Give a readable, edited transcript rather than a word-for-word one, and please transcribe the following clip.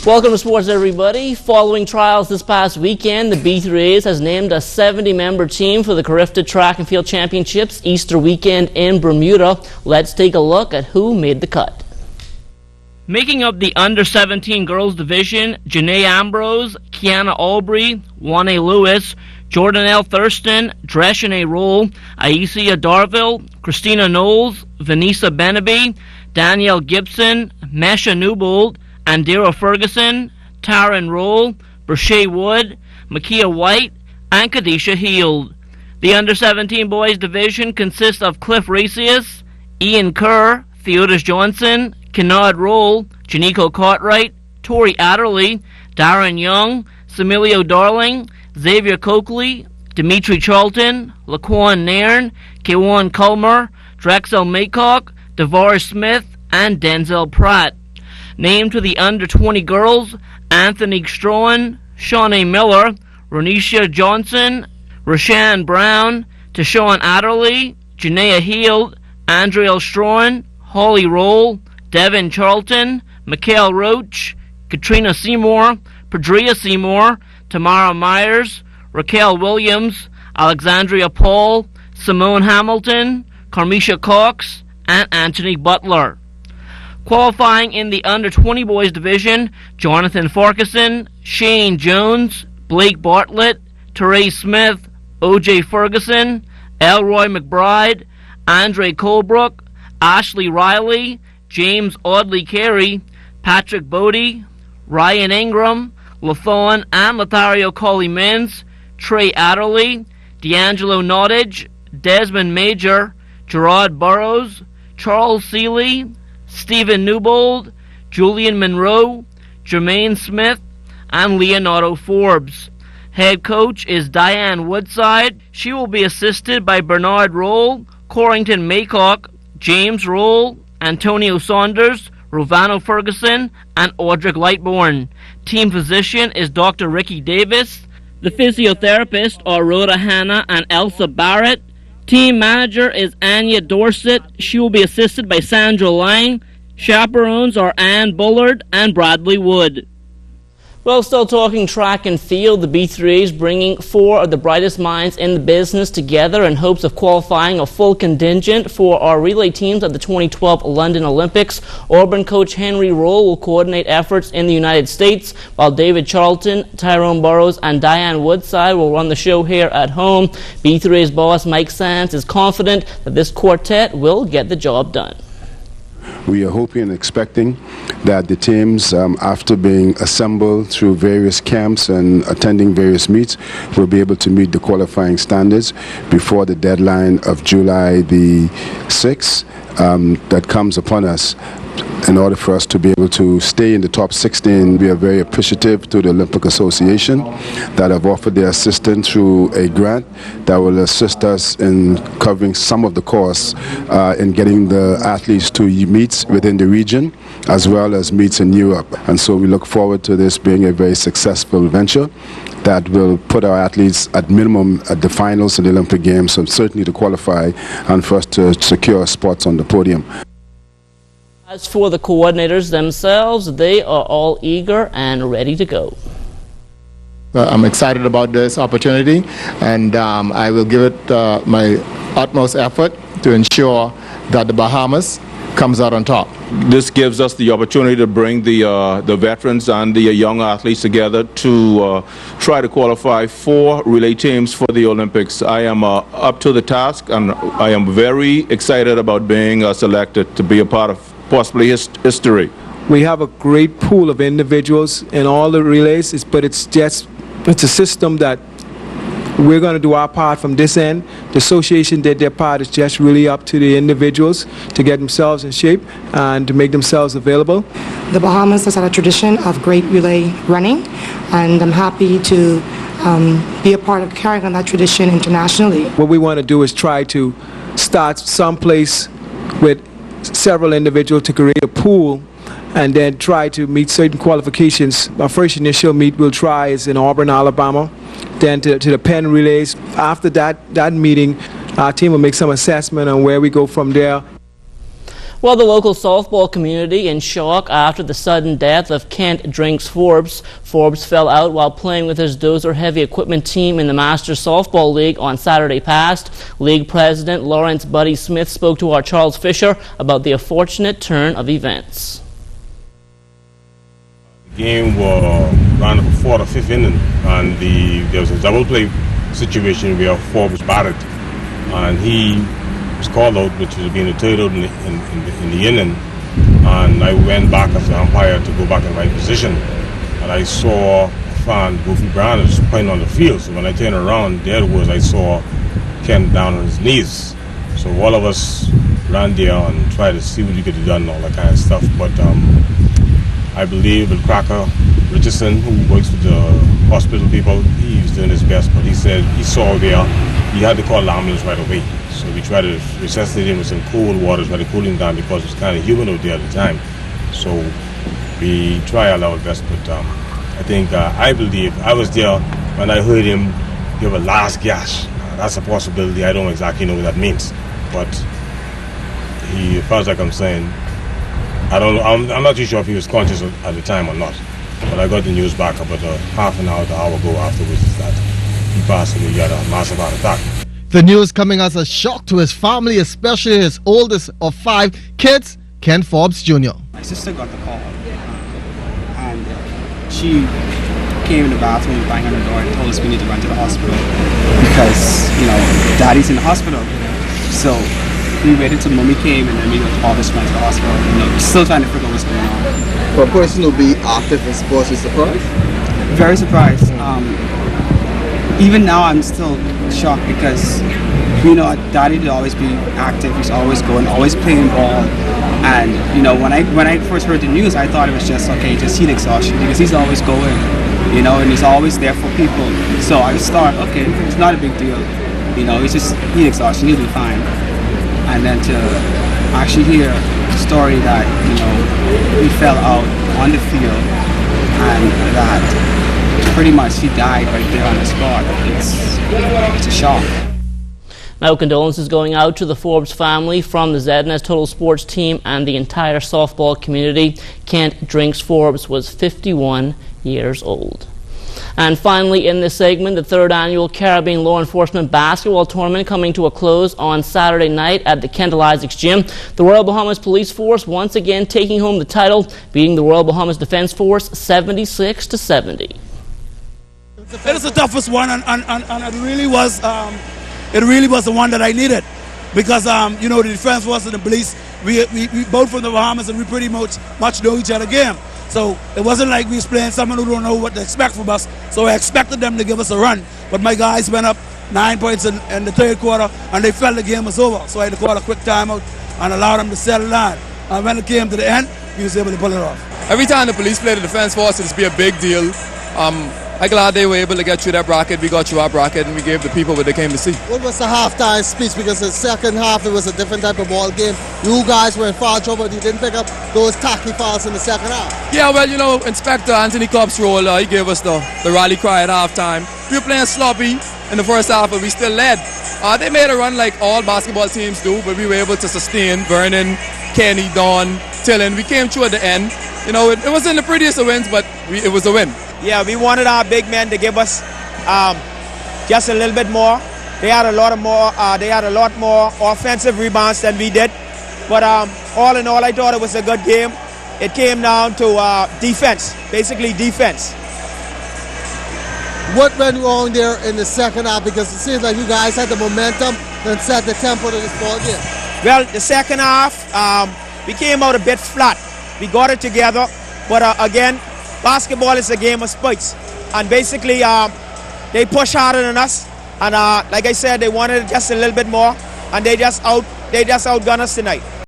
Welcome to sports, everybody. Following trials this past weekend, the B3As has named a 70-member team for the Carifta Track and Field Championships Easter weekend in Bermuda. Let's take a look at who made the cut. Making up the under-17 girls division, Janae Ambrose, Kiana Albury, Juane Lewis, Jordan L. Thurston, Dreshan A. Roll, Aisia Darville, Christina Knowles, Vanessa Benaby, Danielle Gibson, Mesha Newbold, Andera Ferguson, Taryn Roll, Brashay Wood, Makia White, and Kadisha Heald. The under-17 boys division consists of Cliff Racius, Ian Kerr, Theodis Johnson, Kennard Roll, Janico Cartwright, Tori Adderley, Darren Young, Samilio Darling, Xavier Coakley, Dimitri Charlton, Laquan Nairn, Kewan Culmer, Drexel Maycock, DeVar Smith, and Denzel Pratt. Named to the under-20 girls, Anthony Strohan, Shawnee Miller, Ronisha Johnson, Rashan Brown, Tashawn Adderley, Janaea Heald, Andrea Strohan, Holly Roll, Devin Charlton, Mikhail Roach, Katrina Seymour, Padria Seymour, Tamara Myers, Raquel Williams, Alexandria Paul, Simone Hamilton, Carmisha Cox, and Anthony Butler. Qualifying in the under-20 boys division, Jonathan Farquharson, Shane Jones, Blake Bartlett, Teray Smith, O.J. Ferguson, Elroy McBride, Andre Colebrook, Ashley Riley, James Audley Carey, Patrick Bodie, Ryan Ingram, Lathon and Lothario Colley-Mins, Trey Adderley, D'Angelo Nottage, Desmond Major, Gerard Burrows, Charles Seeley, Stephen Newbold, Julian Monroe, Jermaine Smith, and Leonardo Forbes. Head coach is Diane Woodside. She will be assisted by Bernard Roll, Corrington Maycock, James Roll, Antonio Saunders, Rovano Ferguson, and Audric Lightbourne. Team physician is Dr. Ricky Davis. The physiotherapists are Rhoda Hanna and Elsa Barrett. Team manager is Anya Dorset. She will be assisted by Sandra Lang. Chaperones are Ann Bullard and Bradley Wood. Well, still talking track and field, the B3As bringing 4 of the brightest minds in the business together in hopes of qualifying a full contingent for our relay teams at the 2012 London Olympics. Auburn coach Henry Roll will coordinate efforts in the United States, while David Charlton, Tyrone Burrows, and Diane Woodside will run the show here at home. B3As boss Mike Sands is confident that this quartet will get the job done. We are hoping and expecting that the teams, after being assembled through various camps and attending various meets, will be able to meet the qualifying standards before the deadline of July the 6th that comes upon us. In order for us to be able to stay in the top 16, we are very appreciative to the Olympic Association that have offered their assistance through a grant that will assist us in covering some of the costs in getting the athletes to meets within the region as well as meets in Europe. And so we look forward to this being a very successful venture that will put our athletes at minimum at the finals in the Olympic Games, and certainly to qualify and for us to secure spots on the podium. As for the coordinators themselves, they are all eager and ready to go. I'm excited about this opportunity, and I will give it my utmost effort to ensure that the Bahamas comes out on top. This gives us the opportunity to bring the veterans and the young athletes together to try to qualify 4 relay teams for the Olympics. I am up to the task, and I am very excited about being selected to be a part of possibly history. We have a great pool of individuals in all the relays, but it's a system that we're going to do our part from this end. The association did their part. It's just really up to the individuals to get themselves in shape and to make themselves available. The Bahamas has had a tradition of great relay running, and I'm happy to be a part of carrying on that tradition internationally. What we want to do is try to start someplace with several individuals to create a pool and then try to meet certain qualifications. Our first initial meet we'll try is in Auburn, Alabama, then to the Penn relays. After that meeting, our team will make some assessment on where we go from there. Well, the local softball community in shock after the sudden death of Kent Drinks Forbes. Forbes fell out while playing with his Dozer heavy equipment team in the Masters Softball League on Saturday past. League President Lawrence Buddy Smith spoke to our Charles Fisher about the unfortunate turn of events. The game was around the fourth or fifth inning, and there was a double play situation where Forbes batted, and he was called out, which was being a third out in the inning, and I went back as the umpire to go back in my position, and I saw a fan, Goofy Branners, playing on the field. So when I turned around, there it was, I saw Ken down on his knees. So all of us ran there and tried to see what we could have done and all that kind of stuff. But I believe Bill Cracker Richardson, who works with the hospital people, he was doing his best, but he said he saw there, he had to call the ambulance right away. So we tried to resuscitate him with some cold water, try to cool him down because it was kind of humid out there at the time. So we tried our best, but I think, I believe, I was there when I heard him give a last gasp. That's a possibility. I don't exactly know what that means. But he, as far as I'm saying, I don't know, I'm not too sure if he was conscious at the time or not. But I got the news back about half an hour to an hour ago afterwards is that he passed away. He had a massive heart attack. The news coming as a shock to his family, especially his oldest of 5 kids, Ken Forbes Jr. My sister got the call, and she came in the bathroom, banged on the door, and told us we need to run to the hospital because, Daddy's in the hospital. So we waited till Mommy came, and then we all just went to the hospital. Still trying to figure out what's going on. For a person to be active in sports, is surprised? Very surprised. Even now, I'm still shocked because, Daddy would always be active. He's always going, always playing ball. And, when I first heard the news, I thought it was just heat exhaustion because he's always going, and he's always there for people. So I just thought, okay, it's not a big deal. It's just heat exhaustion, he'll be fine. And then to actually hear the story that, he fell out on the field and that pretty much he died right there on the spot. It's a shock. Now, condolences going out to the Forbes family from the ZNS Total Sports team and the entire softball community. Kent Drinks Forbes was 51 years old. And finally, in this segment, the 3rd annual Caribbean Law Enforcement Basketball Tournament coming to a close on Saturday night at the Kent Isaacs Gym. The Royal Bahamas Police Force once again taking home the title, beating the Royal Bahamas Defence Force 76-70. It is the toughest one, and it really was the one that I needed because the defense force and the police, we both from the Bahamas, and we pretty much know each other game. So it wasn't like we was playing someone who don't know what to expect from us. So I expected them to give us a run, but my guys went up 9 points in the 3rd quarter, and they felt the game was over. So I had to call a quick timeout and allow them to settle down. And when it came to the end, we was able to pull it off. Every time the police play the defense force, it's be a big deal. I'm glad they were able to get through that bracket. We got through our bracket, and we gave the people what they came to see. What was the halftime speech? Because the second half, it was a different type of ball game. You guys were in foul trouble, but you didn't pick up those tackly fouls in the second half. Yeah, well, Inspector Anthony Cobb's role, he gave us the rally cry at halftime. We were playing sloppy in the first half, but we still led. They made a run like all basketball teams do, but we were able to sustain. Vernon, Kenny, Don, Tillin. We came through at the end. It wasn't the prettiest of wins, but it was a win. Yeah, we wanted our big men to give us just a little bit more. They had a lot more offensive rebounds than we did. But all in all, I thought it was a good game. It came down to defense, basically defense. What went wrong there in the second half? Because it seems like you guys had the momentum and set the tempo to this ball game. Well, the second half, we came out a bit flat. We got it together, but again, basketball is a game of spurts, and basically they push harder than us, and like I said, they wanted just a little bit more, and they just outgunned us tonight.